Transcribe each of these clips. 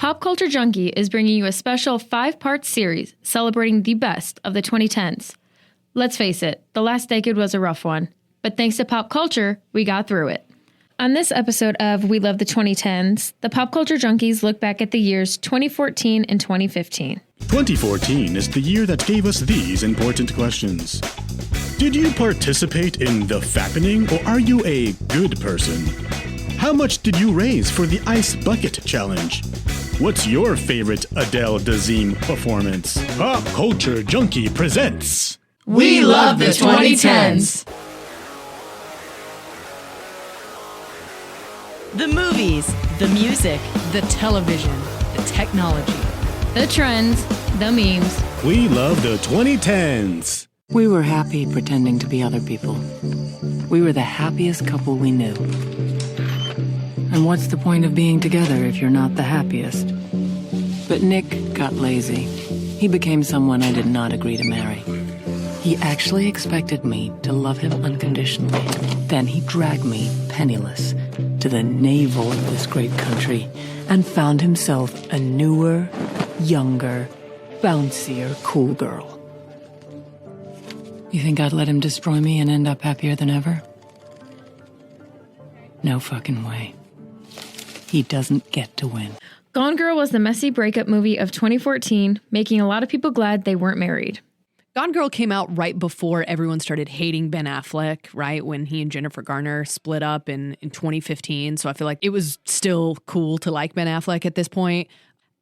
Pop Culture Junkie is bringing you a special 5-part series celebrating the best of the 2010s. Let's face it, the last decade was a rough one, but thanks to pop culture, we got through it. On this episode of We Love the 2010s, the Pop Culture Junkies look back at the years 2014 and 2015. 2014 is the year that gave us these important questions. Did you participate in the fappening, or are you a good person? How much did you raise for the Ice Bucket Challenge? What's your favorite Adele Dazeem performance? Pop Culture Junkie presents We Love the 2010s! The movies, the music, The television, the technology, The trends, the memes. We Love the 2010s. We were happy pretending to be other people. We were the happiest couple we knew. And what's the point of being together if you're not the happiest? But Nick got lazy. He became someone I did not agree to marry. He actually expected me to love him unconditionally. Then he dragged me, penniless, to the navel of this great country and found himself a newer, younger, bouncier, cool girl. You think I'd let him destroy me and end up happier than ever? No fucking way. He doesn't get to win. Gone Girl was the messy breakup movie of 2014, making a lot of people glad they weren't married. Gone Girl came out right before everyone started hating Ben Affleck, right? When he and Jennifer Garner split up in 2015. So I feel like it was still cool to like Ben Affleck at this point.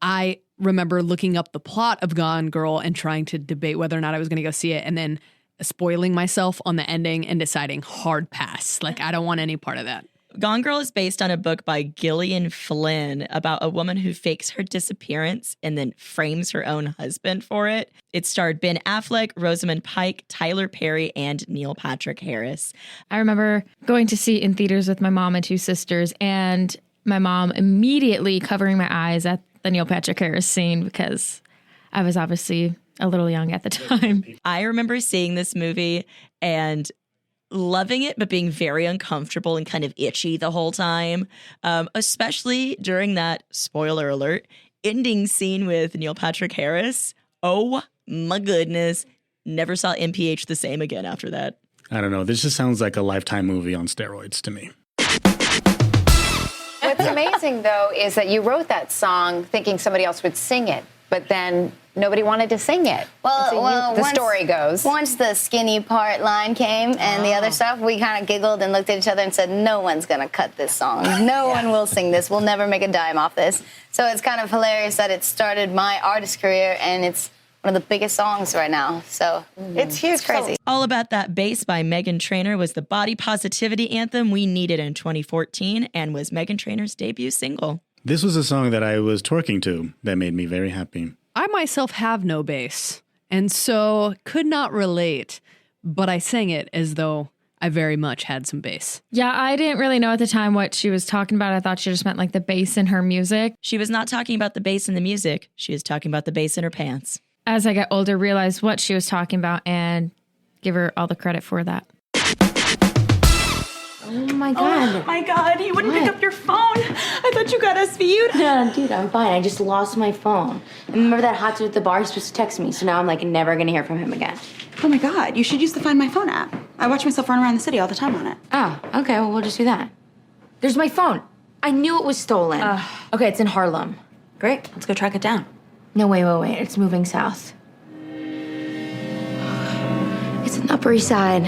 I remember looking up the plot of Gone Girl and trying to debate whether or not I was going to go see it, and then spoiling myself on the ending and deciding hard pass. Like, I don't want any part of that. Gone Girl is based on a book by Gillian Flynn about a woman who fakes her disappearance and then frames her own husband for it. It starred Ben Affleck, Rosamund Pike, Tyler Perry, and Neil Patrick Harris. I remember going to see it in theaters with my mom and two sisters, and my mom immediately covering my eyes at the Neil Patrick Harris scene because I was obviously a little young at the time. I remember seeing this movie and loving it, but being very uncomfortable and kind of itchy the whole time, especially during that, spoiler alert, ending scene with Neil Patrick Harris. Oh my goodness. Never saw NPH the same again after that. I don't know. This just sounds like a Lifetime movie on steroids to me. What's amazing, though, is that you wrote that song thinking somebody else would sing it, but then nobody wanted to sing it. The story goes. Once the skinny part line came and the other stuff, we kind of giggled and looked at each other and said, no one's going to cut this song. No one will sing this. We'll never make a dime off this. So it's kind of hilarious that it started my artist career, and it's one of the biggest songs right now. So it's huge. It's crazy. All About That Bass by Meghan Trainor was the body positivity anthem we needed in 2014 and was Meghan Trainor's debut single. This was a song that I was twerking to that made me very happy. I myself have no bass, and so could not relate, but I sang it as though I very much had some bass. Yeah, I didn't really know at the time what she was talking about. I thought she just meant like the bass in her music. She was not talking about the bass in the music. She was talking about the bass in her pants. As I got older, realized what she was talking about and give her all the credit for that. Oh, my God. Oh, my God. You wouldn't pick up your phone. I thought you got SVU'd. No, dude, I'm fine. I just lost my phone. And remember that hot dude at the bar? He's supposed to text me, so now I'm, like, never going to hear from him again. Oh, my God. You should use the Find My Phone app. I watch myself run around the city all the time on it. Oh, okay. Well, we'll just do that. There's my phone. I knew it was stolen. Okay, it's in Harlem. Great. Let's go track it down. No, wait. It's moving south. It's in the Upper East Side.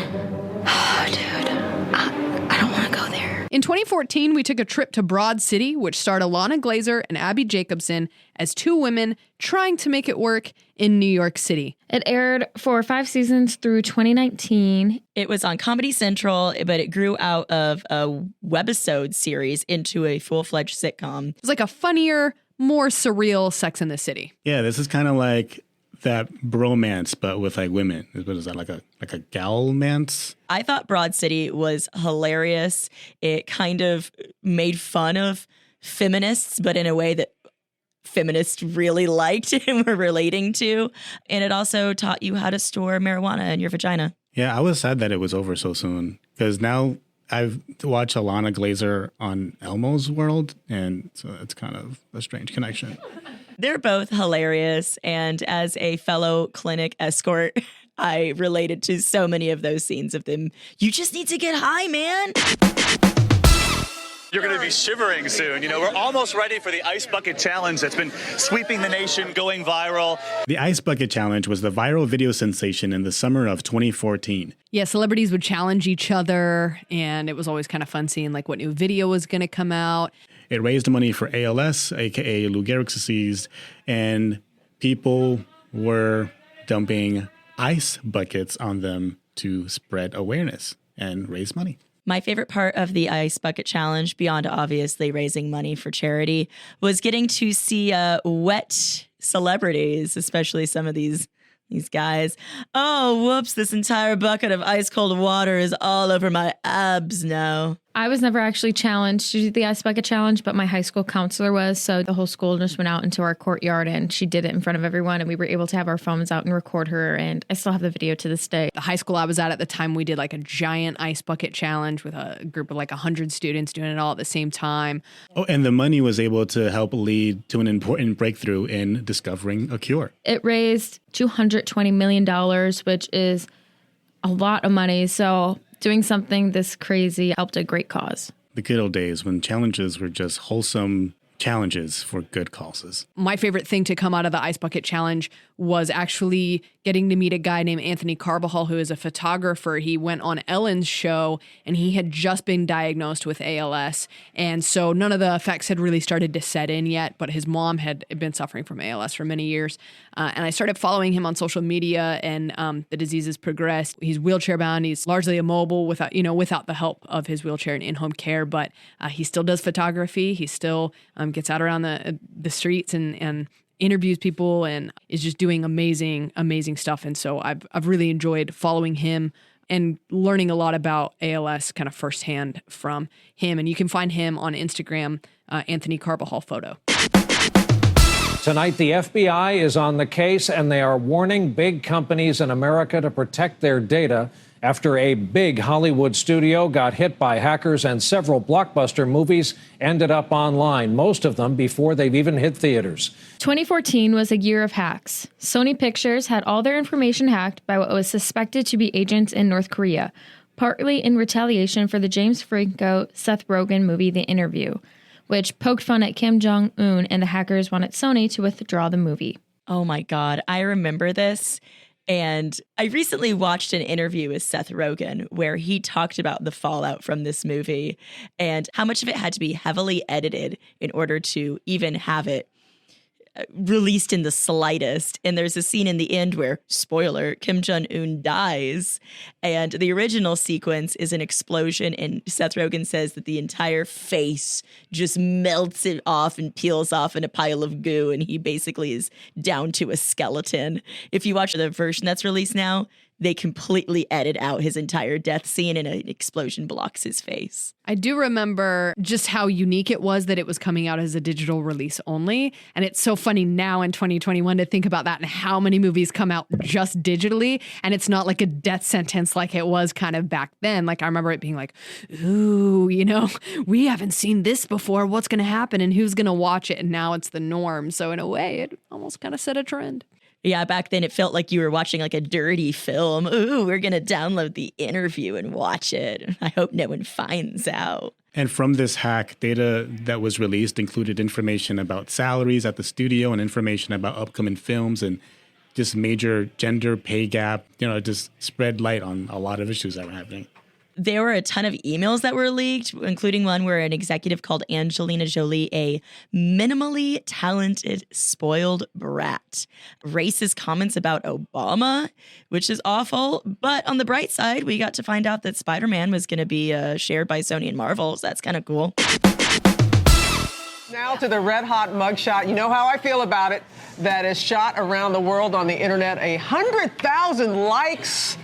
Oh, dude. I don't want to go there. In 2014, we took a trip to Broad City, which starred Alana Glazer and Abby Jacobson as two women trying to make it work in New York City. It aired for 5 seasons through 2019. It was on Comedy Central, but it grew out of a webisode series into a full-fledged sitcom. It was like a funnier, more surreal Sex and the City. Yeah, this is kind of like that bromance, but with like women. What is that, like a galmance? I thought Broad City was hilarious. It kind of made fun of feminists, but in a way that feminists really liked and were relating to. And it also taught you how to store marijuana in your vagina. Yeah, I was sad that it was over so soon because now I've watched Alana Glazer on Elmo's World, and so it's kind of a strange connection. They're both hilarious, and as a fellow clinic escort, I related to so many of those scenes of them. You just need to get high, man. You're going to be shivering soon. You know, we're almost ready for the Ice Bucket Challenge that's been sweeping the nation, going viral. The Ice Bucket Challenge was the viral video sensation in the summer of 2014. Yeah, celebrities would challenge each other, and it was always kind of fun seeing like what new video was going to come out. It raised money for ALS, aka Lou Gehrig's disease, and people were dumping ice buckets on them to spread awareness and raise money. My favorite part of the Ice Bucket Challenge, beyond obviously raising money for charity, was getting to see wet celebrities, especially some of these guys. Oh, whoops, this entire bucket of ice cold water is all over my abs now. I was never actually challenged to do the Ice Bucket Challenge, but my high school counselor was. So the whole school just went out into our courtyard and she did it in front of everyone. And we were able to have our phones out and record her. And I still have the video to this day. The high school I was at the time, we did like a giant Ice Bucket Challenge with a group of like 100 students doing it all at the same time. Oh, and the money was able to help lead to an important breakthrough in discovering a cure. It raised $220 million, which is a lot of money. So doing something this crazy helped a great cause. The good old days when challenges were just wholesome challenges for good causes. My favorite thing to come out of the Ice Bucket Challenge was actually getting to meet a guy named Anthony Carbajal, who is a photographer. He went on Ellen's show and he had just been diagnosed with ALS. And so none of the effects had really started to set in yet, but his mom had been suffering from ALS for many years. And I started following him on social media, and the disease has progressed. He's wheelchair bound. He's largely immobile without the help of his wheelchair and in-home care, but he still does photography. He still gets out around the streets and interviews people and is just doing amazing stuff. And so I've really enjoyed following him and learning a lot about ALS kind of firsthand from him. And you can find him on Instagram, Anthony Carbajal Photo. Tonight, the FBI is on the case, and they are warning big companies in America to protect their data after a big Hollywood studio got hit by hackers and several blockbuster movies ended up online, most of them before they've even hit theaters. 2014 was a year of hacks. Sony Pictures had all their information hacked by what was suspected to be agents in North Korea, partly in retaliation for the James Franco, Seth Rogen movie The Interview, which poked fun at Kim Jong-un, and the hackers wanted Sony to withdraw the movie. Oh my God, I remember this. And I recently watched an interview with Seth Rogen where he talked about the fallout from this movie and how much of it had to be heavily edited in order to even have it released in the slightest. And there's a scene in the end where, spoiler, Kim Jong-un dies. And the original sequence is an explosion. And Seth Rogen says that the entire face just melts it off and peels off in a pile of goo. And he basically is down to a skeleton. If you watch the version that's released now, they completely edit out his entire death scene and an explosion blocks his face. I do remember just how unique it was that it was coming out as a digital release only. And it's so funny now in 2021 to think about that and how many movies come out just digitally. And it's not like a death sentence like it was kind of back then. Like I remember it being like, ooh, we haven't seen this before. What's going to happen and who's going to watch it? And now it's the norm. So in a way, it almost kind of set a trend. Yeah, back then it felt like you were watching like a dirty film. Ooh, we're going to download The Interview and watch it. I hope no one finds out. And from this hack, data that was released included information about salaries at the studio and information about upcoming films and just major gender pay gap. It just spread light on a lot of issues that were happening. There were a ton of emails that were leaked, including one where an executive called Angelina Jolie a minimally talented, spoiled brat. Racist comments about Obama, which is awful. But on the bright side, we got to find out that Spider-Man was going to be shared by Sony and Marvel, so that's kind of cool. Now to the red-hot mugshot. You know how I feel about it. That is shot around the world on the internet. 100,000 likes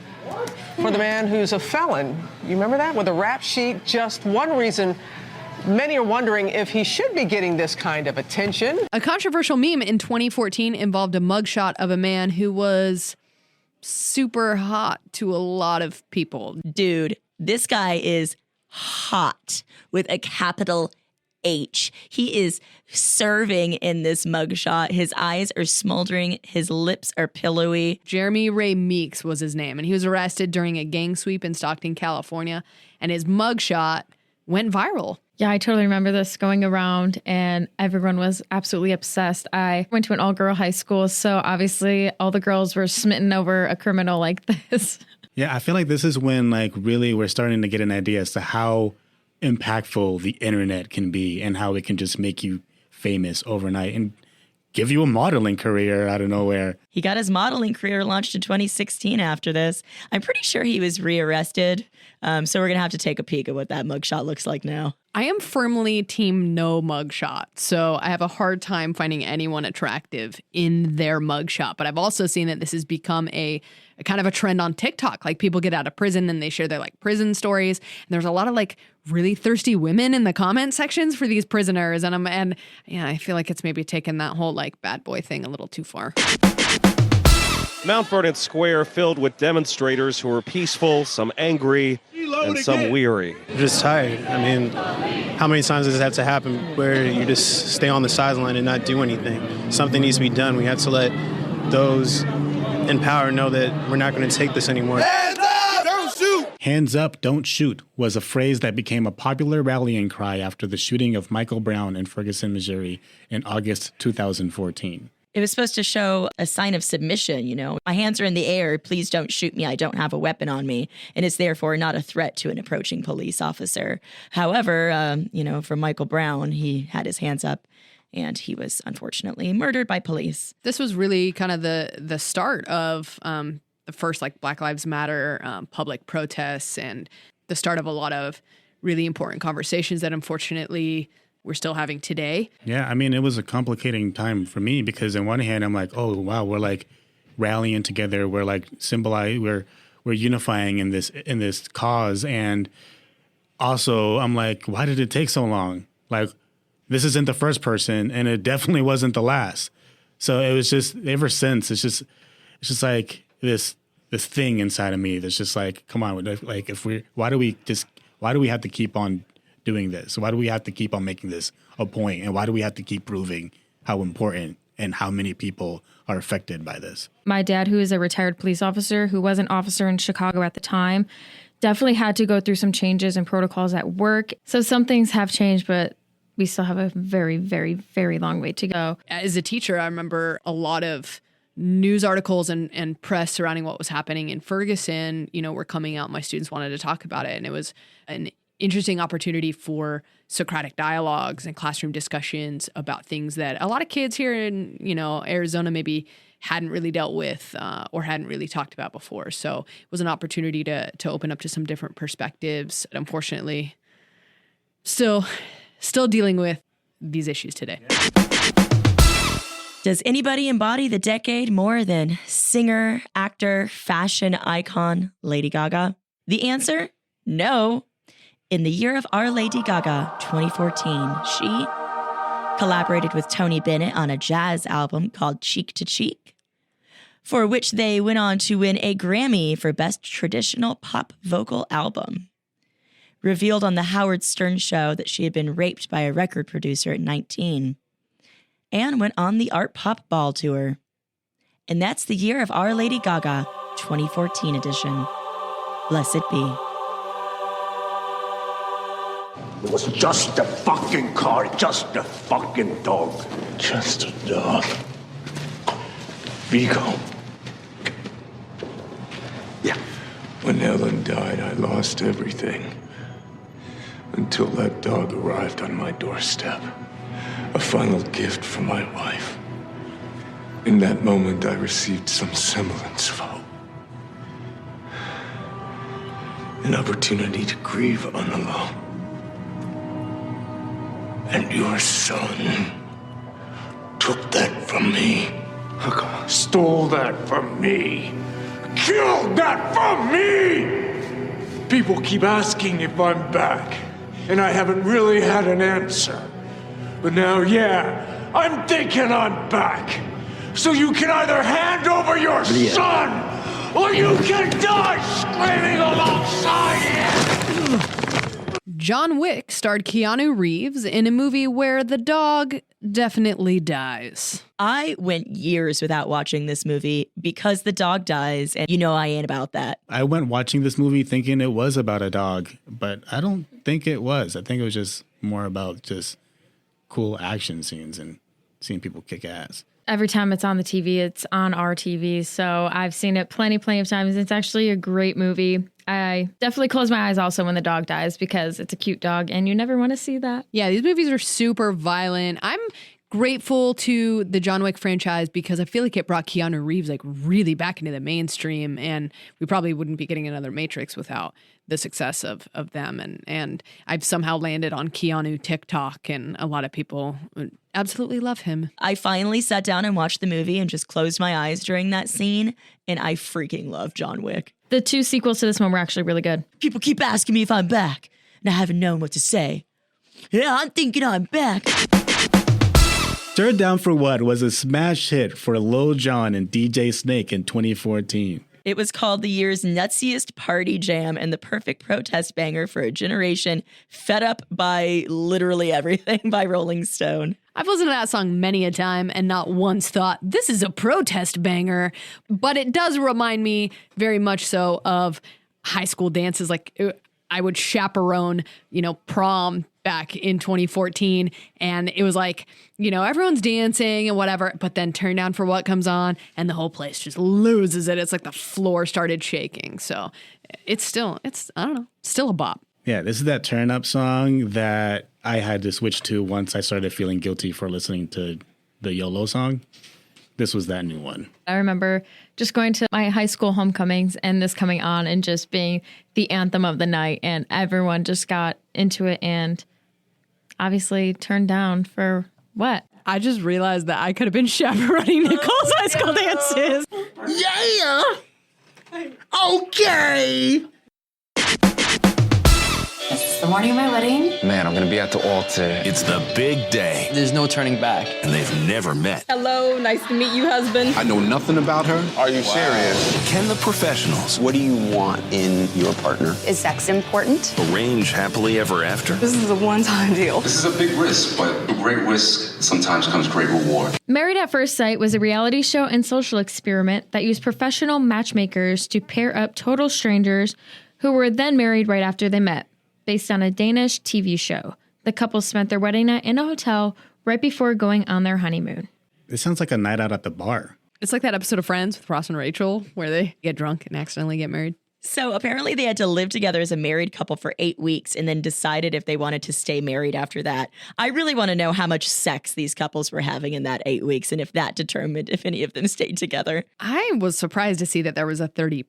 for the man who's a felon. You remember that? With a rap sheet. Just one reason many are wondering if he should be getting this kind of attention. A controversial meme in 2014 involved a mugshot of a man who was super hot to a lot of people. Dude, this guy is hot with a capital H. He is serving in this mugshot. His eyes are smoldering. His lips are pillowy. Jeremy Ray Meeks was his name, and he was arrested during a gang sweep in Stockton, California, and his mugshot went viral. Yeah, I totally remember this going around, and everyone was absolutely obsessed. I went to an all-girl high school, so obviously all the girls were smitten over a criminal like this. Yeah, I feel like this is when, like, really we're starting to get an idea as to how impactful the internet can be and how it can just make you famous overnight and give you a modeling career out of nowhere. He got his modeling career launched in 2016 after this. I'm pretty sure he was rearrested. So we're going to have to take a peek at what that mugshot looks like now. I am firmly team no mugshot, so I have a hard time finding anyone attractive in their mugshot. But I've also seen that this has become a kind of a trend on TikTok. Like, people get out of prison and they share their like prison stories. And there's a lot of like really thirsty women in the comment sections for these prisoners. And I feel like it's maybe taken that whole like bad boy thing a little too far. Mount Vernon Square filled with demonstrators who were peaceful, some angry, and some weary. I'm just tired. I mean, how many times does it have to happen where you just stay on the sideline and not do anything? Something needs to be done. We have to let those in power know that we're not going to take this anymore. Hands up, don't shoot! Hands up, don't shoot was a phrase that became a popular rallying cry after the shooting of Michael Brown in Ferguson, Missouri in August 2014. It was supposed to show a sign of submission, you know. My hands are in the air. Please don't shoot me. I don't have a weapon on me. And it's therefore not a threat to an approaching police officer. However, for Michael Brown, he had his hands up and he was unfortunately murdered by police. This was really kind of the start of the first like Black Lives Matter public protests and the start of a lot of really important conversations that unfortunately we're still having today. Yeah, I mean, it was a complicating time for me because on one hand, I'm like, oh, wow, we're like rallying together. We're like we're unifying in this cause. And also I'm like, why did it take so long? Like, this isn't the first person and it definitely wasn't the last. So it was just ever since it's just like this thing inside of me that's just like, come on, like why do we have to keep on doing this? Why do we have to keep on making this a point? And why do we have to keep proving how important and how many people are affected by this? My dad, who is a retired police officer, who was an officer in Chicago at the time, definitely had to go through some changes and protocols at work. So some things have changed, but we still have a very, very, very long way to go. As a teacher, I remember a lot of news articles and press surrounding what was happening in Ferguson, were coming out. My students wanted to talk about it. And it was an interesting opportunity for Socratic dialogues and classroom discussions about things that a lot of kids here in, Arizona maybe hadn't really dealt with or hadn't really talked about before. So it was an opportunity to open up to some different perspectives. Unfortunately, still dealing with these issues today. Does anybody embody the decade more than singer, actor, fashion icon Lady Gaga? The answer? No. In the year of Our Lady Gaga, 2014, she collaborated with Tony Bennett on a jazz album called Cheek to Cheek, for which they went on to win a Grammy for Best Traditional Pop Vocal Album. Revealed on The Howard Stern Show that she had been raped by a record producer at 19, and went on the Art Pop Ball Tour. And that's the year of Our Lady Gaga, 2014 edition. Blessed be. It was just a fucking car, just a fucking dog. Just a dog. Vigo. Yeah. When Ellen died, I lost everything. Until that dog arrived on my doorstep. A final gift from my wife. In that moment, I received some semblance of hope. An opportunity to grieve unalone. And your son took that from me. Stole that from me. Killed that from me! People keep asking if I'm back, and I haven't really had an answer. But now, yeah, I'm thinking I'm back. So you can either hand over your son, or you can die screaming alongside him! John Wick starred Keanu Reeves in a movie where the dog definitely dies. I went years without watching this movie because the dog dies, and you know I ain't about that. I went watching this movie thinking it was about a dog, but I don't think it was. I think it was just more about just cool action scenes and seeing people kick ass. Every time it's on the TV, it's on our TV. So I've seen it plenty of times. It's actually a great movie. I definitely close my eyes also when the dog dies because it's a cute dog and you never want to see that. Yeah, these movies are super violent. I'm grateful to the John Wick franchise because I feel like it brought Keanu Reeves like really back into the mainstream, and we probably wouldn't be getting another Matrix without the success of them. And I've somehow landed on Keanu TikTok, and a lot of people absolutely love him. I finally sat down and watched the movie and just closed my eyes during that scene, and I freaking love John Wick. The 2 sequels to this one were actually really good. People keep asking me if I'm back, and I haven't known what to say. Yeah, I'm thinking I'm back. Third Down for What was a smash hit for Lil Jon and DJ Snake in 2014. It was called the year's nutsiest party jam and the perfect protest banger for a generation fed up by literally everything by Rolling Stone. I've listened to that song many a time and not once thought, this is a protest banger. But it does remind me very much so of high school dances. Like I would chaperone, prom back in 2014. And it was like, everyone's dancing and whatever, but then Turn Down for What comes on and the whole place just loses it. It's like the floor started shaking. So it's still a bop. Yeah, this is that turn up song that I had to switch to once I started feeling guilty for listening to the YOLO song. This was that new one. I remember just going to my high school homecomings and this coming on and just being the anthem of the night, and everyone just got into it and obviously turned down for what? I just realized that I could have been chaperoning Nicole's high school dances. Yeah! Okay! It's the morning of my wedding. Man, I'm gonna be at the altar. It's the big day. There's no turning back. And they've never met. Hello, nice to meet you, husband. I know nothing about her. Are you serious? Can the professionals? What do you want in your partner? Is sex important? Arrange happily ever after? This is a one-time deal. This is a big risk, but with great risk sometimes comes great reward. Married at First Sight was a reality show and social experiment that used professional matchmakers to pair up total strangers who were then married right after they met. Based on a Danish TV show. The couple spent their wedding night in a hotel right before going on their honeymoon. It sounds like a night out at the bar. It's like that episode of Friends with Ross and Rachel where they get drunk and accidentally get married. So apparently they had to live together as a married couple for 8 weeks and then decided if they wanted to stay married after that. I really want to know how much sex these couples were having in that 8 weeks and if that determined if any of them stayed together. I was surprised to see that there was a 30%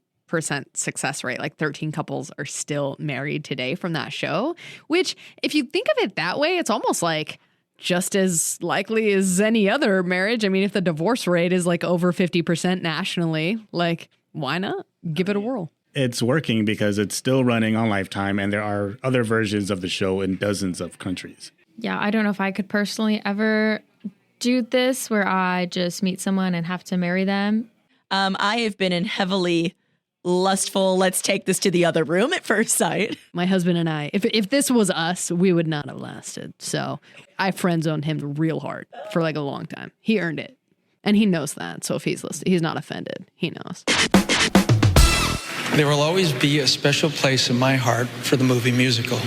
success rate. Like 13 couples are still married today from that show, which if you think of it that way, it's almost like just as likely as any other marriage. I mean, if the divorce rate is like over 50% nationally, like why not give it a whirl? It's working because it's still running on Lifetime and there are other versions of the show in dozens of countries. Yeah, I don't know if I could personally ever do this where I just meet someone and have to marry them. I have been in heavily lustful, let's take this to the other room at first sight. My husband and I, if this was us, we would not have lasted. So I friend zoned him real hard for like a long time. He earned it. And he knows that. So if he's listening, he's not offended. He knows. There will always be a special place in my heart for the movie musical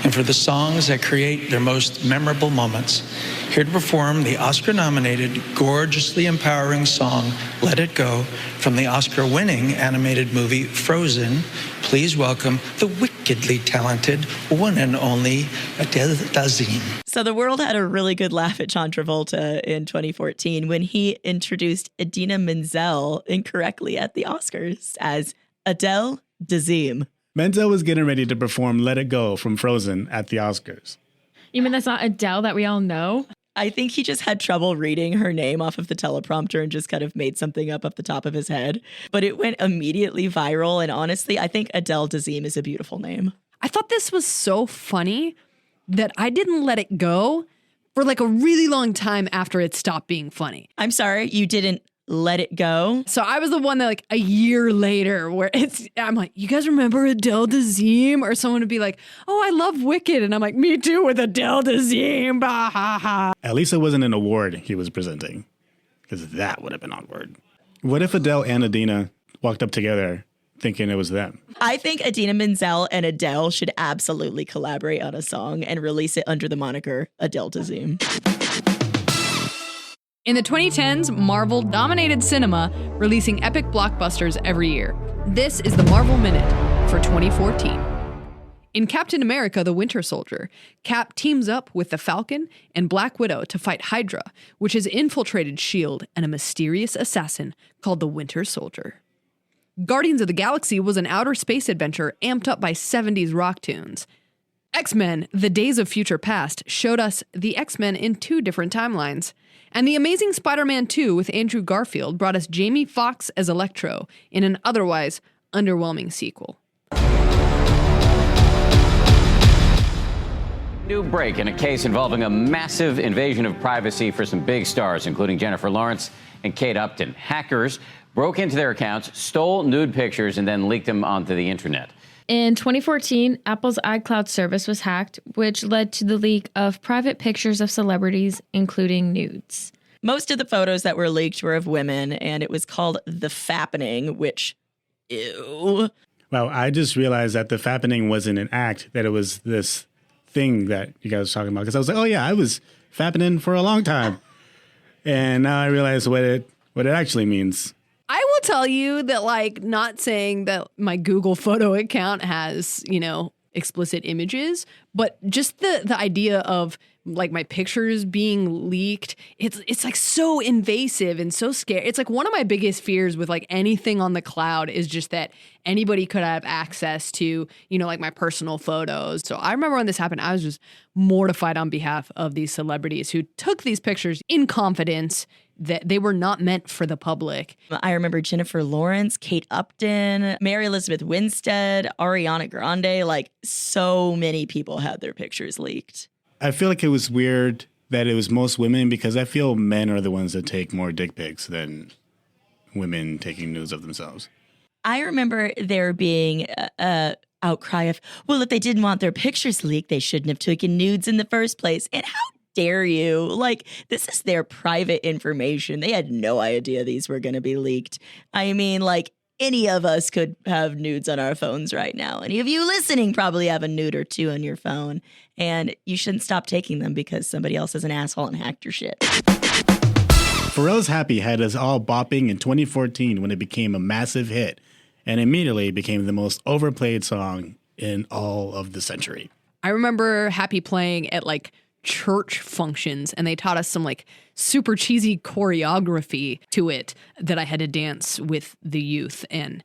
and for the songs that create their most memorable moments. Here to perform the Oscar-nominated, gorgeously empowering song, Let It Go, from the Oscar-winning animated movie Frozen, please welcome the wickedly talented one and only Adele Dazeem. So the world had a really good laugh at John Travolta in 2014 when he introduced Idina Menzel incorrectly at the Oscars as Adele Dazeem. Menzel was getting ready to perform Let It Go from Frozen at the Oscars. You mean that's not Adele that we all know? I think he just had trouble reading her name off of the teleprompter and just kind of made something up off the top of his head. But it went immediately viral. And honestly, I think Adele Dazeem is a beautiful name. I thought this was so funny that I didn't let it go for like a really long time after it stopped being funny. I'm sorry, you didn't Let It Go. So I was the one that like a year later where I'm like, you guys remember Adele Dazeem? Or someone would be like, oh, I love Wicked. And I'm like, me too with Adele Dazeem. Bah, ha, ha. At least it wasn't an award he was presenting, because that would have been awkward. What if Adele and Adina walked up together thinking it was them? I think Idina Menzel and Adele should absolutely collaborate on a song and release it under the moniker Adele Dazeem. In the 2010s, Marvel dominated cinema, releasing epic blockbusters every year. This is the Marvel Minute for 2014. In Captain America: The Winter Soldier, Cap teams up with the Falcon and Black Widow to fight Hydra, which has infiltrated S.H.I.E.L.D. and a mysterious assassin called the Winter Soldier. Guardians of the Galaxy was an outer space adventure amped up by 70s rock tunes. X-Men: The Days of Future Past showed us the X-Men in 2 different timelines. And The Amazing Spider-Man 2 with Andrew Garfield brought us Jamie Foxx as Electro in an otherwise underwhelming sequel. New break in a case involving a massive invasion of privacy for some big stars, including Jennifer Lawrence and Kate Upton. Hackers broke into their accounts, stole nude pictures, and then leaked them onto the internet. In 2014, Apple's iCloud service was hacked, which led to the leak of private pictures of celebrities, including nudes. Most of the photos that were leaked were of women, and it was called The Fappening, which, ew. Well, I just realized that the fappening wasn't an act, that it was this thing that you guys were talking about. Because I was like, oh yeah, I was fappening for a long time. And now I realize what it actually means. I will tell you that, like, not saying that my Google photo account has, explicit images, but just the idea of like my pictures being leaked, it's like so invasive and so scary. It's like one of my biggest fears with like anything on the cloud is just that anybody could have access to, like my personal photos. So I remember when this happened, I was just mortified on behalf of these celebrities who took these pictures in confidence that they were not meant for the public. I remember Jennifer Lawrence, Kate Upton, Mary Elizabeth Winstead, Ariana Grande, like so many people had their pictures leaked. I feel like it was weird that it was most women, because I feel men are the ones that take more dick pics than women taking nudes of themselves. I remember there being a outcry of, well, if they didn't want their pictures leaked, they shouldn't have taken nudes in the first place. And how dare you? Like, this is their private information. They had no idea these were going to be leaked. I mean, like, any of us could have nudes on our phones right now. Any of you listening probably have a nude or 2 on your phone. And you shouldn't stop taking them because somebody else is an asshole and hacked your shit. Pharrell's Happy had us all bopping in 2014 when it became a massive hit and immediately became the most overplayed song in all of the century. I remember Happy playing at like church functions, and they taught us some like super cheesy choreography to it that I had to dance with the youth. And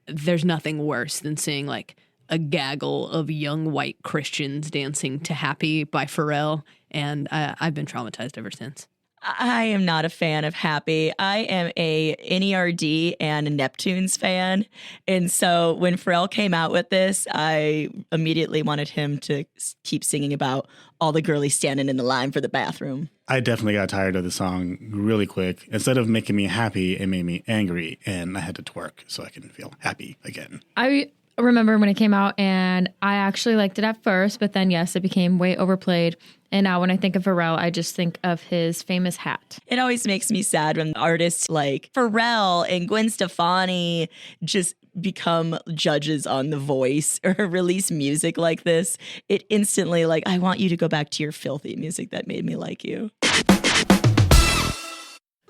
there's nothing worse than seeing like a gaggle of young white Christians dancing to Happy by Pharrell. And I've been traumatized ever since. I am not a fan of Happy. I am a NERD and a Neptunes fan. And so when Pharrell came out with this, I immediately wanted him to keep singing about all the girlies standing in the line for the bathroom. I definitely got tired of the song really quick. Instead of making me happy, it made me angry, and I had to twerk so I can feel happy again. I remember when it came out, and I actually liked it at first, but then, yes, it became way overplayed. And now when I think of Pharrell, I just think of his famous hat. It always makes me sad when artists like Pharrell and Gwen Stefani just become judges on The Voice or release music like this. It instantly, like, I want you to go back to your filthy music that made me like you.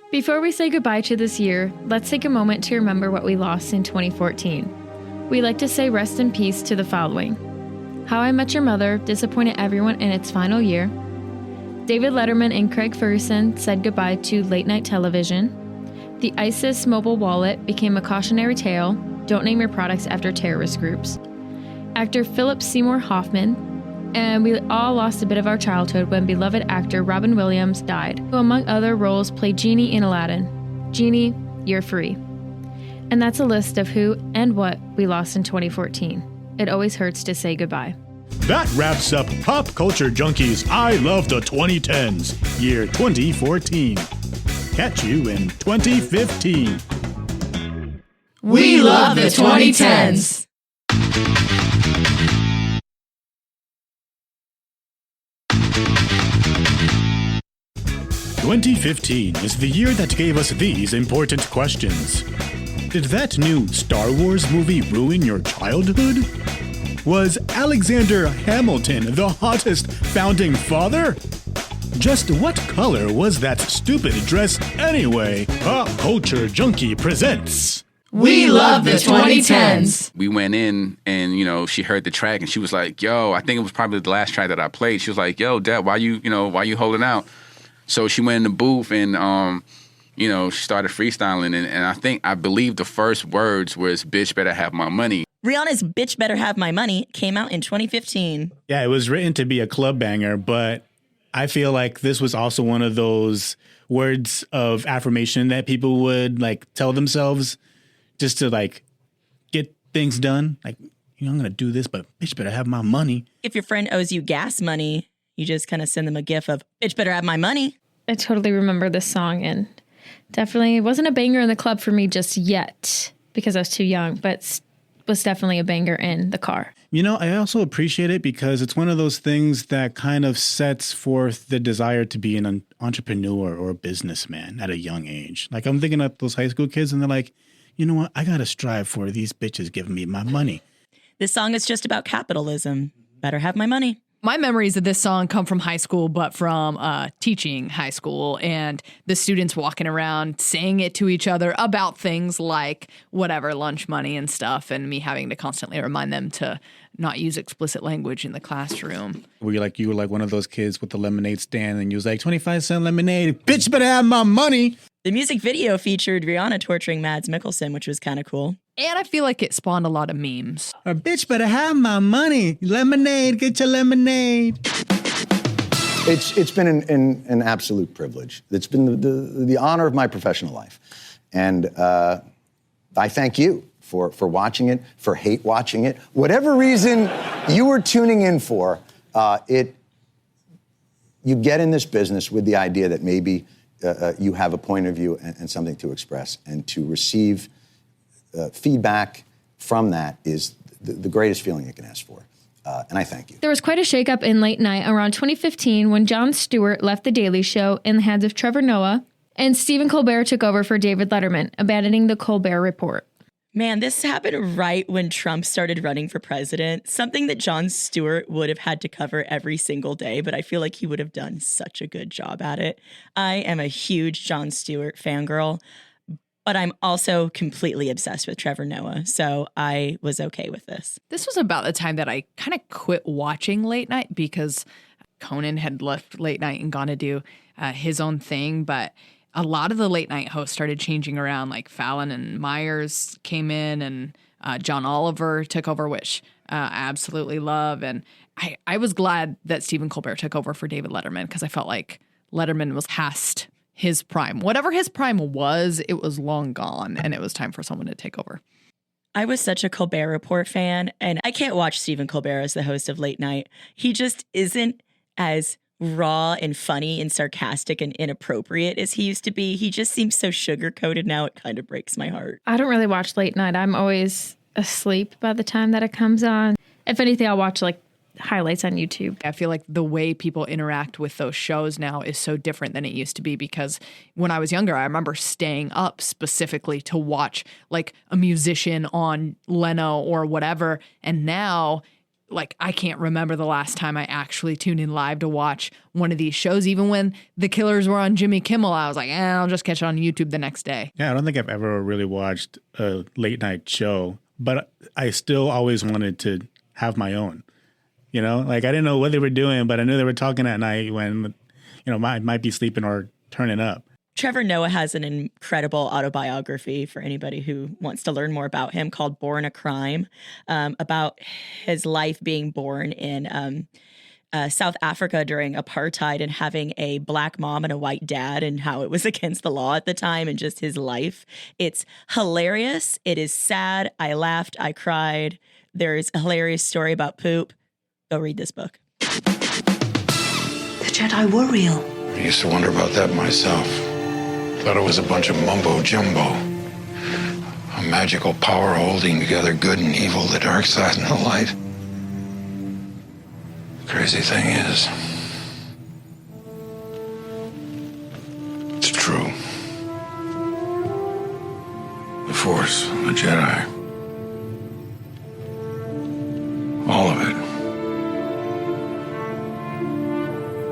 Before we say goodbye to this year, let's take a moment to remember what we lost in 2014. We like to say rest in peace to the following: How I Met Your Mother disappointed everyone in its final year. David Letterman and Craig Ferguson said goodbye to late night television. The ISIS mobile wallet became a cautionary tale. Don't name your products after terrorist groups. Actor Philip Seymour Hoffman. And we all lost a bit of our childhood when beloved actor Robin Williams died, who among other roles played Genie in Aladdin. Genie, you're free. And that's a list of who and what we lost in 2014. It always hurts to say goodbye. That wraps up Pop Culture Junkie's I Love the 2010s, year 2014. catch you in 2015. We love the 2010s. 2015 is the year that gave us these important questions. Did that new Star Wars movie ruin your childhood? Was Alexander Hamilton the hottest founding father? Just what color was that stupid dress anyway? Pop Culture Junkie presents... We love the 2010s. We went in and, she heard the track and she was like, yo, I think it was probably the last track that I played. She was like, yo, Dad, why you holding out? So she went in the booth and, she started freestyling. And I believe the first words was, bitch better have my money. Rihanna's Bitch Better Have My Money came out in 2015. Yeah, it was written to be a club banger, but I feel like this was also one of those words of affirmation that people would tell themselves just to get things done. I'm going to do this, but bitch better have my money. If your friend owes you gas money, you just kind of send them a gif of, bitch better have my money. I totally remember this song, and definitely wasn't a banger in the club for me just yet because I was too young, but was definitely a banger in the car. I also appreciate it because it's one of those things that kind of sets forth the desire to be an entrepreneur or a businessman at a young age. I'm thinking of those high school kids and they're like, you know what? I got to strive for these bitches giving me my money. This song is just about capitalism. Better have my money. My memories of this song come from high school, but from teaching high school and the students walking around saying it to each other about things like whatever, lunch money and stuff, and me having to constantly remind them to not use explicit language in the classroom. You were like one of those kids with the lemonade stand and you was like, 25-cent lemonade, bitch better have my money. The music video featured Rihanna torturing Mads Mikkelsen, which was kind of cool. And I feel like it spawned a lot of memes. A bitch better have my money. Lemonade, get your lemonade. It's been an absolute privilege. It's been the honor of my professional life. And I thank you for watching it, for hate watching it. Whatever reason you were tuning in for, you get in this business with the idea that maybe you have a point of view and something to express, and to receive feedback from that is the greatest feeling you can ask for. And I thank you. There was quite a shakeup in late night around 2015 when Jon Stewart left The Daily Show in the hands of Trevor Noah, and Stephen Colbert took over for David Letterman, abandoning The Colbert Report. Man, this happened right when Trump started running for president, something that Jon Stewart would have had to cover every single day, but I feel like he would have done such a good job at it. I am a huge Jon Stewart fangirl, but I'm also completely obsessed with Trevor Noah, so I was okay with this. This was about the time that I kind of quit watching late night because Conan had left late night and gone to do his own thing, but a lot of the late night hosts started changing around, like Fallon and Myers came in and John Oliver took over, which I absolutely love. And I was glad that Stephen Colbert took over for David Letterman because I felt like Letterman was past his prime. Whatever his prime was, it was long gone and it was time for someone to take over. I was such a Colbert Report fan, and I can't watch Stephen Colbert as the host of Late Night. He just isn't as raw and funny and sarcastic and inappropriate as he used to be. He just seems so sugar-coated now. It kind of breaks my heart. I don't really watch late night. I'm always asleep by the time that it comes on. If anything, I'll watch highlights on YouTube. I feel like the way people interact with those shows now is so different than it used to be, because when I was younger, I remember staying up specifically to watch a musician on Leno or whatever. And now I can't remember the last time I actually tuned in live to watch one of these shows. Even when the Killers were on Jimmy Kimmel, I was like, I'll just catch it on YouTube the next day. Yeah, I don't think I've ever really watched a late night show, but I still always wanted to have my own. I didn't know what they were doing, but I knew they were talking at night when, I might be sleeping or turning up. Trevor Noah has an incredible autobiography for anybody who wants to learn more about him called Born a Crime, about his life being born in South Africa during apartheid and having a black mom and a white dad and how it was against the law at the time and just his life. It's hilarious. It is sad. I laughed. I cried. There's a hilarious story about poop. Go read this book. The Jedi were real. I used to wonder about that myself. Thought it was a bunch of mumbo jumbo. A magical power holding together good and evil, the dark side and the light. The crazy thing is, it's true. The Force, the Jedi, all of it.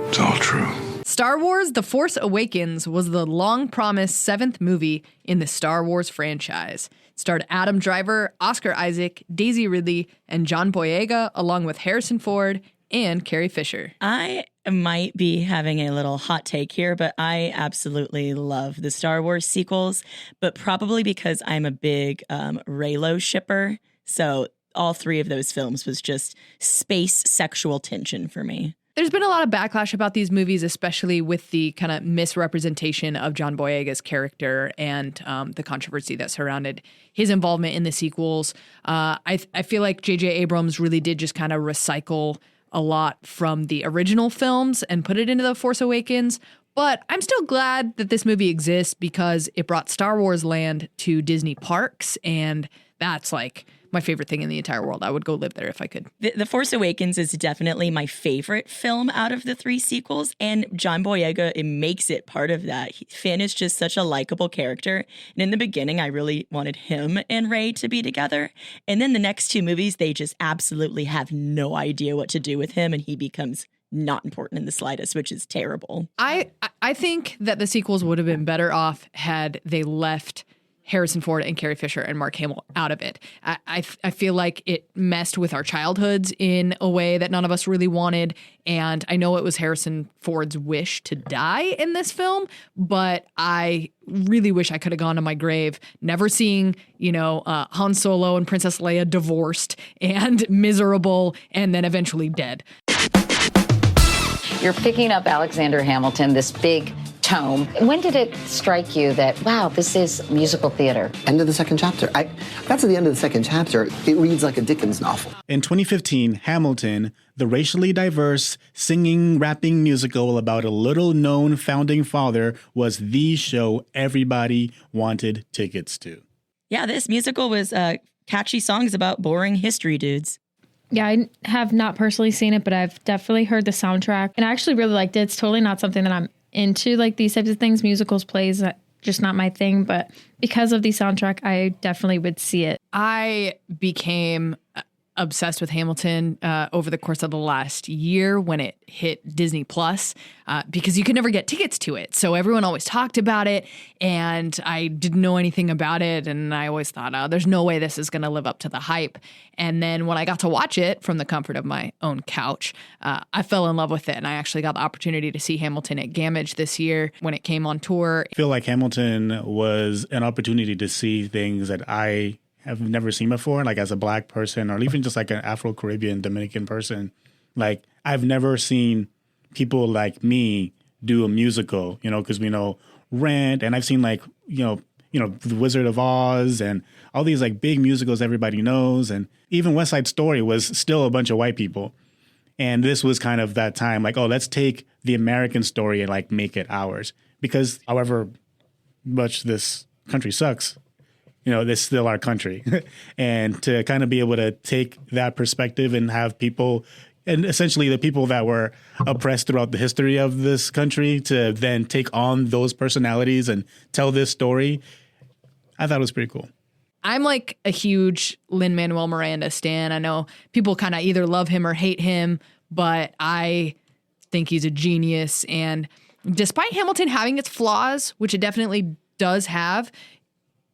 It's all true. Star Wars The Force Awakens was the long-promised seventh movie in the Star Wars franchise. It starred Adam Driver, Oscar Isaac, Daisy Ridley, and John Boyega, along with Harrison Ford and Carrie Fisher. I might be having a little hot take here, but I absolutely love the Star Wars sequels, but probably because I'm a big Reylo shipper. So all three of those films was just space sexual tension for me. There's been a lot of backlash about these movies, especially with the kind of misrepresentation of John Boyega's character and the controversy that surrounded his involvement in the sequels. I feel like J.J. Abrams really did just kind of recycle a lot from the original films and put it into The Force Awakens. But I'm still glad that this movie exists because it brought Star Wars land to Disney parks, and that's like my favorite thing in the entire world. I would go live there if I could. The Force Awakens is definitely my favorite film out of the three sequels, and John Boyega, it makes it part of that. Finn is just such a likable character, and in the beginning, I really wanted him and Rey to be together, and then the next two movies, they just absolutely have no idea what to do with him, and he becomes not important in the slightest, which is terrible. I think that the sequels would have been better off had they left Harrison Ford and Carrie Fisher and Mark Hamill out of it. I feel like it messed with our childhoods in a way that none of us really wanted. And I know it was Harrison Ford's wish to die in this film, but I really wish I could have gone to my grave never seeing, Han Solo and Princess Leia divorced and miserable and then eventually dead. You're picking up Alexander Hamilton, this big tome. When did it strike you that, wow, this is musical theater? End of the second chapter. That's at the end of the second chapter. It reads like a Dickens novel. In 2015, Hamilton, the racially diverse, singing, rapping musical about a little-known founding father, was the show everybody wanted tickets to. Yeah, this musical was catchy songs about boring history dudes. Yeah, I have not personally seen it, but I've definitely heard the soundtrack, and I actually really liked it. It's totally not something that I'm into, like these types of things, musicals, plays, just not my thing. But because of the soundtrack, I definitely would see it. I became obsessed with Hamilton over the course of the last year when it hit Disney Plus, because you could never get tickets to it. So everyone always talked about it, and I didn't know anything about it. And I always thought, oh, there's no way this is going to live up to the hype. And then when I got to watch it from the comfort of my own couch, I fell in love with it. And I actually got the opportunity to see Hamilton at Gamage this year when it came on tour. I feel like Hamilton was an opportunity to see things that I have never seen before, like as a Black person or even just like an Afro-Caribbean Dominican person. Like, I've never seen people like me do a musical, because we know Rent, and I've seen like, The Wizard of Oz and all these like big musicals everybody knows. And even West Side Story was still a bunch of white people. And this was kind of that time, like, oh, let's take the American story and like make it ours. Because however much this country sucks, it's still our country. And to kind of be able to take that perspective and have people, and essentially the people that were oppressed throughout the history of this country, to then take on those personalities and tell this story, I thought it was pretty cool. I'm like a huge Lin-Manuel Miranda stan. I know people kind of either love him or hate him, but I think he's a genius. And despite Hamilton having its flaws, which it definitely does have,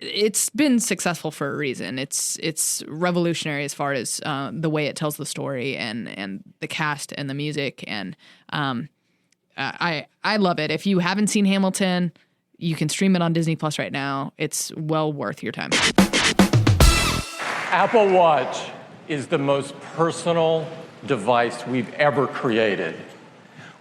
it's been successful for a reason. It's revolutionary as far as the way it tells the story and the cast and the music. And I love it. If you haven't seen Hamilton, you can stream it on Disney Plus right now. It's well worth your time. Apple Watch is the most personal device we've ever created.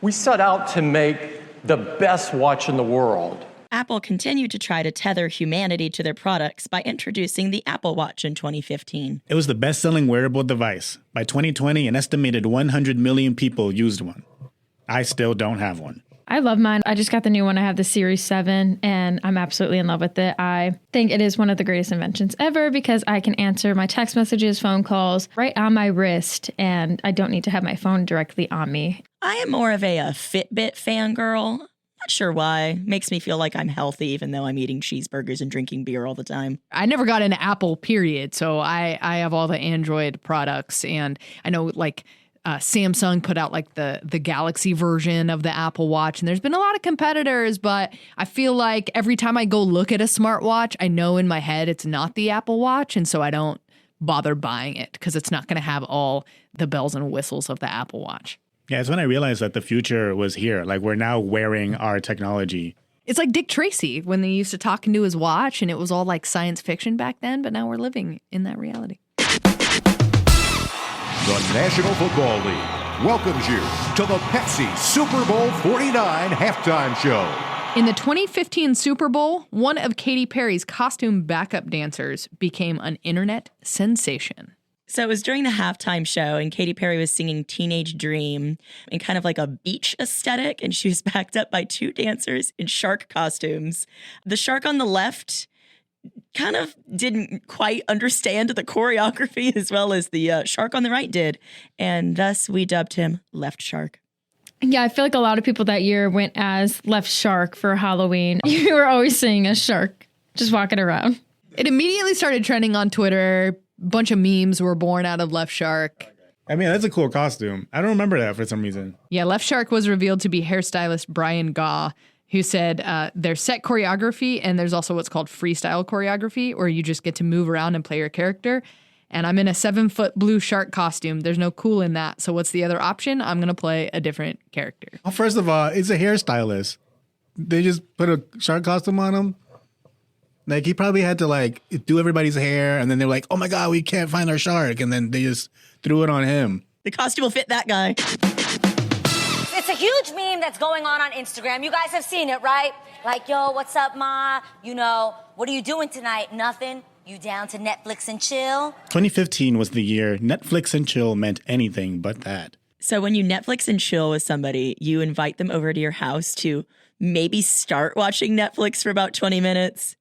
We set out to make the best watch in the world. Apple continued to try to tether humanity to their products by introducing the Apple Watch in 2015. It was the best-selling wearable device. By 2020, an estimated 100 million people used one. I still don't have one. I love mine. I just got the new one. I have the Series 7 and I'm absolutely in love with it. I think it is one of the greatest inventions ever because I can answer my text messages, phone calls right on my wrist, and I don't need to have my phone directly on me. I am more of a Fitbit fangirl. Not sure why. Makes me feel like I'm healthy even though I'm eating cheeseburgers and drinking beer all the time. I never got into Apple, period. So I have all the Android products, and I know like Samsung put out like the Galaxy version of the Apple Watch, and there's been a lot of competitors, but I feel like every time I go look at a smartwatch, I know in my head it's not the Apple Watch, and so I don't bother buying it because it's not going to have all the bells and whistles of the Apple Watch. Yeah, it's when I realized that the future was here. Like, we're now wearing our technology. It's like Dick Tracy when they used to talk into his watch, and it was all like science fiction back then, but now we're living in that reality. The National Football League welcomes you to the Pepsi Super Bowl 49 halftime show. In the 2015 Super Bowl, one of Katy Perry's costume backup dancers became an internet sensation. So it was during the halftime show, and Katy Perry was singing Teenage Dream in kind of like a beach aesthetic, and she was backed up by two dancers in shark costumes. The shark on the left kind of didn't quite understand the choreography as well as the shark on the right did, and thus we dubbed him Left Shark. Yeah, I feel like a lot of people that year went as Left Shark for Halloween. You were always seeing a shark just walking around. It immediately started trending on Twitter. Bunch of memes were born out of Left Shark. I mean, that's a cool costume. I don't remember that for some reason. Yeah, Left Shark was revealed to be hairstylist Brian Gaw, who said there's set choreography and there's also what's called freestyle choreography, where you just get to move around and play your character. And I'm in a 7-foot blue shark costume. There's no cool in that. So what's the other option? I'm going to play a different character. Well, first of all, it's a hairstylist. They just put a shark costume on him. Like, he probably had to, like, do everybody's hair, and then they were like, oh, my God, we can't find our shark. And then they just threw it on him. The costume will fit that guy. It's a huge meme that's going on Instagram. You guys have seen it, right? Like, yo, what's up, ma? You know, what are you doing tonight? Nothing. You down to Netflix and chill? 2015 was the year Netflix and chill meant anything but that. So when you Netflix and chill with somebody, you invite them over to your house to maybe start watching Netflix for about 20 minutes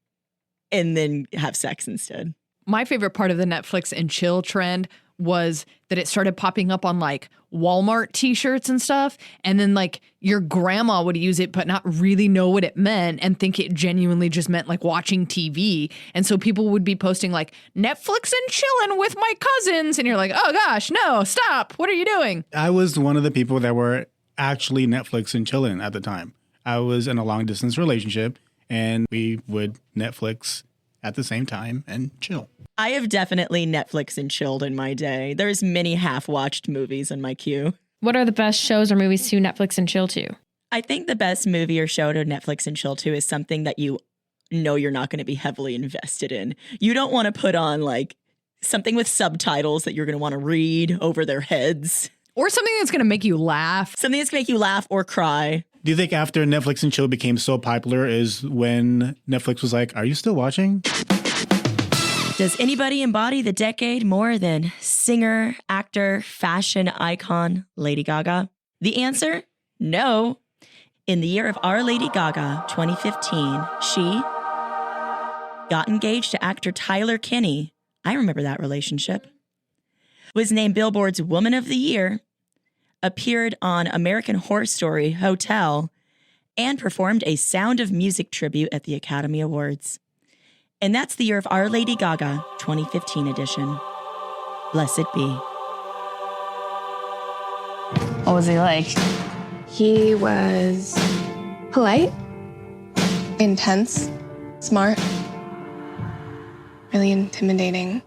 and then have sex instead. My favorite part of the Netflix and chill trend was that it started popping up on like Walmart t-shirts and stuff. And then like your grandma would use it, but not really know what it meant and think it genuinely just meant like watching TV. And so people would be posting like Netflix and chilling with my cousins. And you're like, oh gosh, no, stop. What are you doing? I was one of the people that were actually Netflix and chilling at the time. I was in a long distance relationship and we would Netflix at the same time and chill. I have definitely Netflix and chilled in my day. There's many half-watched movies in my queue. What are the best shows or movies to Netflix and chill to? I think the best movie or show to Netflix and chill to is something that you know you're not going to be heavily invested in. You don't want to put on like something with subtitles that you're going to want to read over their heads. Or something that's going to make you laugh. Something that's going to make you laugh or cry. Do you think after Netflix and chill became so popular is when Netflix was like, are you still watching? Does anybody embody the decade more than singer, actor, fashion icon Lady Gaga? The answer? No. In the year of Our Lady Gaga, 2015, she got engaged to actor Tyler Kinney. I remember that relationship. Was named Billboard's Woman of the Year, appeared on American Horror Story Hotel, and performed a Sound of Music tribute at the Academy Awards. And that's the year of Our Lady Gaga, 2015 edition. Blessed be. What was he like? He was polite, intense, smart, really intimidating.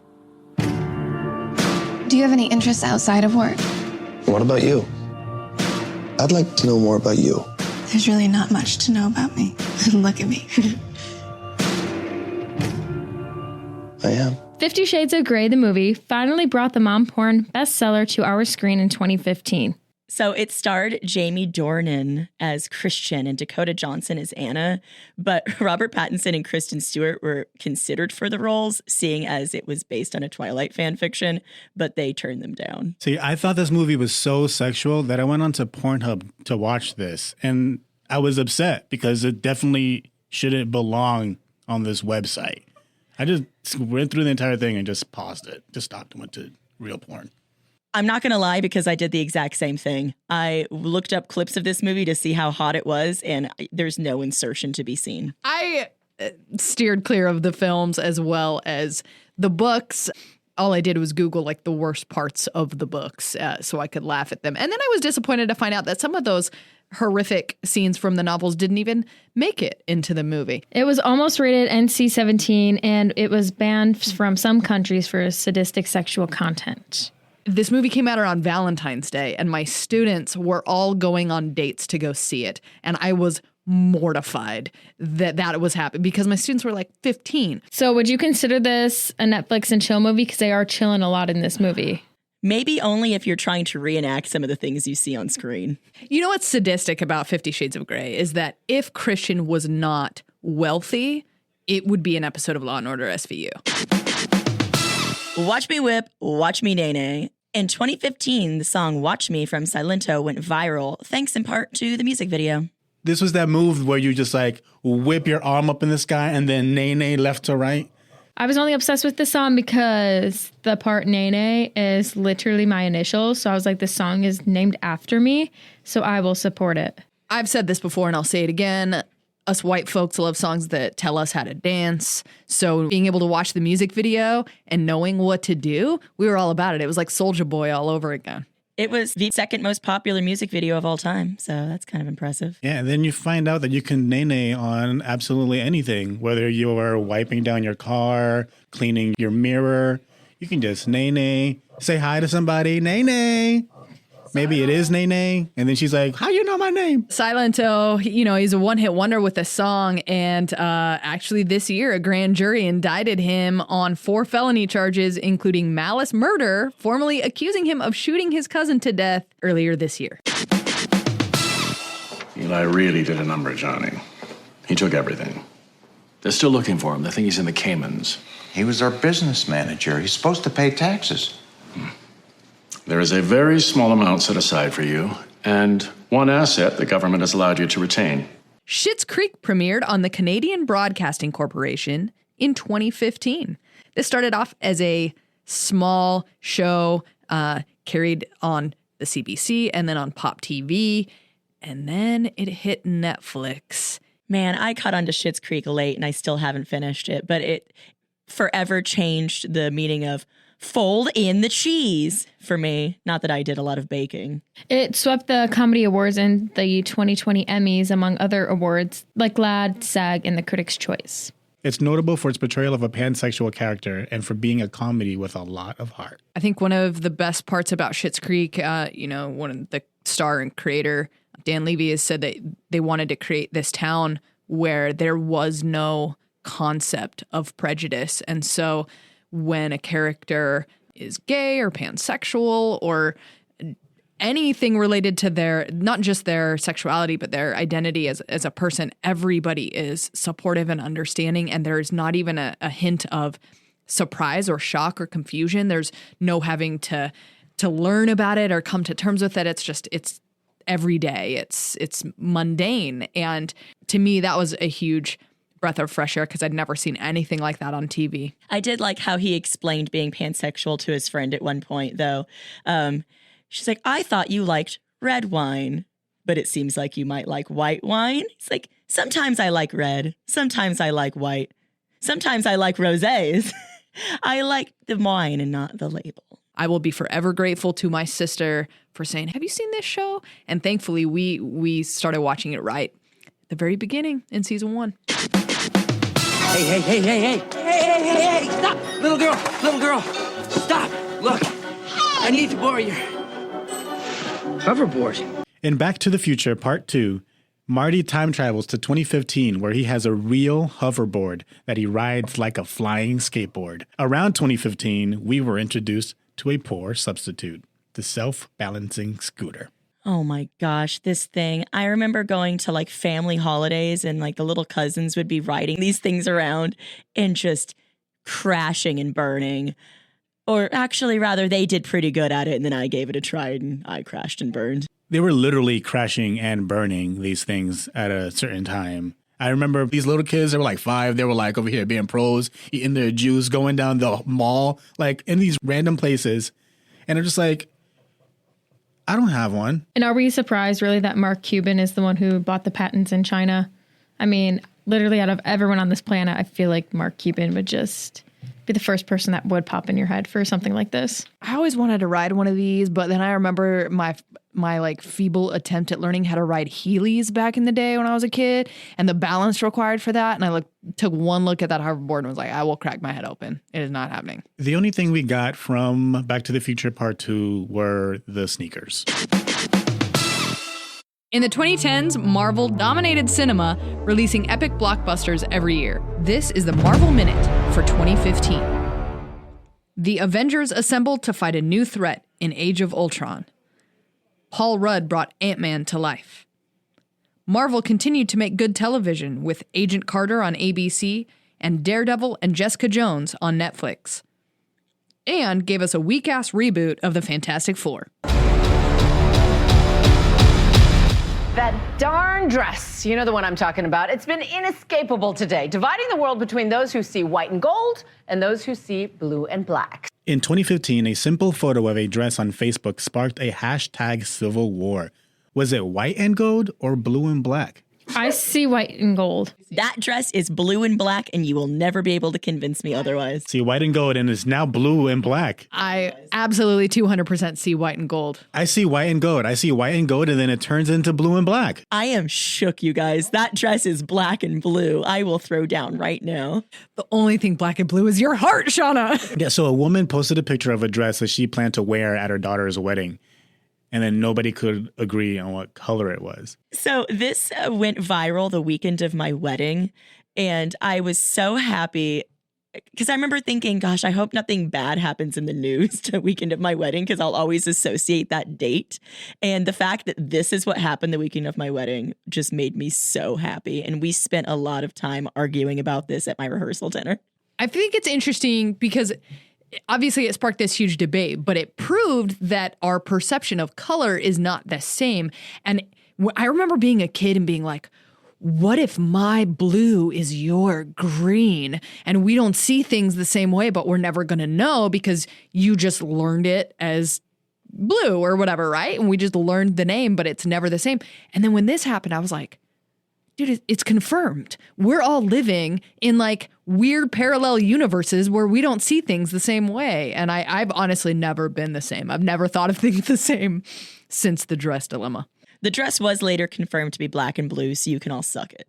Do you have any interests outside of work? What about you? I'd like to know more about you. There's really not much to know about me. Look at me. I am. 50 Shades of Grey, the movie, finally brought the mom porn bestseller to our screen in 2015. So it starred Jamie Dornan as Christian and Dakota Johnson as Anna, but Robert Pattinson and Kristen Stewart were considered for the roles, seeing as it was based on a Twilight fan fiction, but they turned them down. See, I thought this movie was so sexual that I went onto Pornhub to watch this, and I was upset because it definitely shouldn't belong on this website. I just went through the entire thing and just paused it, just stopped and went to real porn. I'm not going to lie because I did the exact same thing. I looked up clips of this movie to see how hot it was, and there's no insertion to be seen. I steered clear of the films as well as the books. All I did was Google like the worst parts of the books so I could laugh at them. And then I was disappointed to find out that some of those horrific scenes from the novels didn't even make it into the movie. It was almost rated NC-17, and it was banned from some countries for sadistic sexual content. This movie came out around Valentine's Day, and my students were all going on dates to go see it. And I was mortified that it was happening because my students were like 15. So would you consider this a Netflix and chill movie? Because they are chilling a lot in this movie. Maybe only if you're trying to reenact some of the things you see on screen. You know what's sadistic about 50 Shades of Grey is that if Christian was not wealthy, it would be an episode of Law & Order SVU. Watch Me Whip, Watch Me Nae Nae. In 2015, the song Watch Me from Silento went viral, thanks in part to the music video. This was that move where you just like whip your arm up in the sky and then nae nae left to right. I was only obsessed with the song because the part nae nae is literally my initials. So I was like, this song is named after me, so I will support it. I've said this before and I'll say it again. Us white folks love songs that tell us how to dance. So being able to watch the music video and knowing what to do, we were all about it. It was like Soulja Boy all over again. It was the second most popular music video of all time, so that's kind of impressive. Yeah, and then you find out that you can nae nae on absolutely anything, whether you are wiping down your car, cleaning your mirror. You can just nae nae, say hi to somebody, nae nae. Maybe it is nae nae, and then she's like, how you know my name? Silento, you know, he's a one-hit wonder with a song, and actually this year, a grand jury indicted him on 4 felony charges, including malice murder, formally accusing him of shooting his cousin to death earlier this year. Eli really did a number, Johnny. He took everything. They're still looking for him. They think he's in the Caymans. He was our business manager. He's supposed to pay taxes. There is a very small amount set aside for you, and one asset the government has allowed you to retain. Schitt's Creek premiered on the Canadian Broadcasting Corporation in 2015. This started off as a small show carried on the CBC and then on Pop TV, and then it hit Netflix. Man, I caught on to Schitt's Creek late and I still haven't finished it, but it forever changed the meaning of fold in the cheese for me. Not that I did a lot of baking. It swept the Comedy Awards and the 2020 Emmys, among other awards, like GLAAD, SAG, and the Critics' Choice. It's notable for its portrayal of a pansexual character and for being a comedy with a lot of heart. I think one of the best parts about Schitt's Creek, one of the star and creator, Dan Levy, has said that they wanted to create this town where there was no concept of prejudice. And so when a character is gay or pansexual or anything related to their, not just their sexuality, but their identity as a person, everybody is supportive and understanding. And there's not even a hint of surprise or shock or confusion. There's no having to learn about it or come to terms with it. It's every day. It's mundane. And to me, that was a huge breath of fresh air because I'd never seen anything like that on TV. I did like how he explained being pansexual to his friend at one point, though. She's like, I thought you liked red wine, but it seems like you might like white wine. It's like, sometimes I like red. Sometimes I like white. Sometimes I like rosés. I like the wine and not the label. I will be forever grateful to my sister for saying, have you seen this show? And thankfully, we started watching it right at the very beginning in season 1. Hey, stop! Little girl, stop! Look, I need to borrow your hoverboard. In Back to the Future Part 2, Marty time travels to 2015 where he has a real hoverboard that he rides like a flying skateboard. Around 2015, we were introduced to a poor substitute, the self-balancing scooter. Oh my gosh, this thing. I remember going to like family holidays and like the little cousins would be riding these things around and just crashing and burning. Or actually, rather, they did pretty good at it and then I gave it a try and I crashed and burned. they were literally crashing and burning these things at a certain time. I remember these little kids, they were like 5. They were like over here being pros, eating their juice, going down the mall, like in these random places. And I'm just like, I don't have one. And are we surprised really that Mark Cuban is the one who bought the patents in China? I mean, literally out of everyone on this planet, I feel like Mark Cuban would just be the first person that would pop in your head for something like this. I always wanted to ride one of these, but then I remember my like feeble attempt at learning how to ride Heelys back in the day when I was a kid, and the balance required for that. And I took one look at that hoverboard and was like, I will crack my head open. It is not happening. The only thing we got from Back to the Future Part 2 were the sneakers. In the 2010s, Marvel dominated cinema, releasing epic blockbusters every year. This is the Marvel Minute for 2015. The Avengers assembled to fight a new threat in Age of Ultron. Paul Rudd brought Ant-Man to life. Marvel continued to make good television with Agent Carter on ABC and Daredevil and Jessica Jones on Netflix. And gave us a weak-ass reboot of the Fantastic Four. That darn dress, you know the one I'm talking about. It's been inescapable today, dividing the world between those who see white and gold and those who see blue and black. In 2015, a simple photo of a dress on Facebook sparked a hashtag civil war. Was it white and gold or blue and black? I see white and gold. That dress is blue and black, and you will never be able to convince me otherwise. See white and gold, and it's now blue and black. I absolutely 200% see white and gold. I see white and gold. I see white and gold, and then it turns into blue and black. I am shook, you guys. That dress is black and blue. I will throw down right now. The only thing black and blue is your heart, Shauna. Yeah, so a woman posted a picture of a dress that she planned to wear at her daughter's wedding. And then nobody could agree on what color it was. So this went viral the weekend of my wedding. And I was so happy because I remember thinking, gosh, I hope nothing bad happens in the news the weekend of my wedding, because I'll always associate that date. And the fact that this is what happened the weekend of my wedding just made me so happy. And we spent a lot of time arguing about this at my rehearsal dinner. I think it's interesting because obviously it sparked this huge debate, but it proved that our perception of color is not the same. And I remember being a kid and being like, what if my blue is your green? And we don't see things the same way, but we're never going to know because you just learned it as blue or whatever, right? And we just learned the name, but it's never the same. And then when this happened, I was like, dude, it's confirmed. We're all living in like weird parallel universes where we don't see things the same way. And I've honestly never been the same. I've never thought of things the same since the dress dilemma. The dress was later confirmed to be black and blue, so you can all suck it.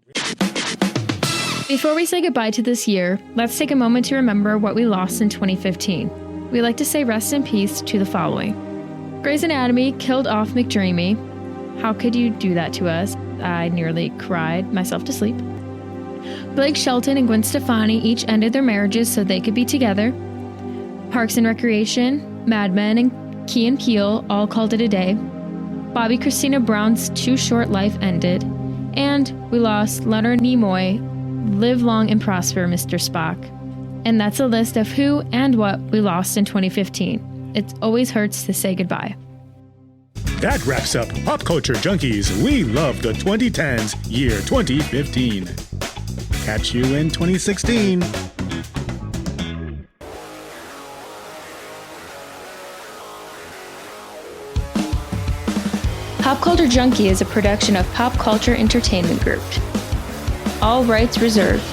Before we say goodbye to this year, let's take a moment to remember what we lost in 2015. We like to say rest in peace to the following. Grey's Anatomy killed off McDreamy. How could you do that to us? I nearly cried myself to sleep. Blake Shelton and Gwen Stefani each ended their marriages so they could be together. Parks and Recreation, Mad Men, and Key and Peele all called it a day. Bobby Christina Brown's too short life ended. And we lost Leonard Nimoy. Live long and prosper, Mr. Spock. And that's a list of who and what we lost in 2015. It always hurts to say goodbye. That wraps up Pop Culture Junkies. We love the 2010s, year 2015. Catch you in 2016. Pop Culture Junkie is a production of Pop Culture Entertainment Group. All rights reserved.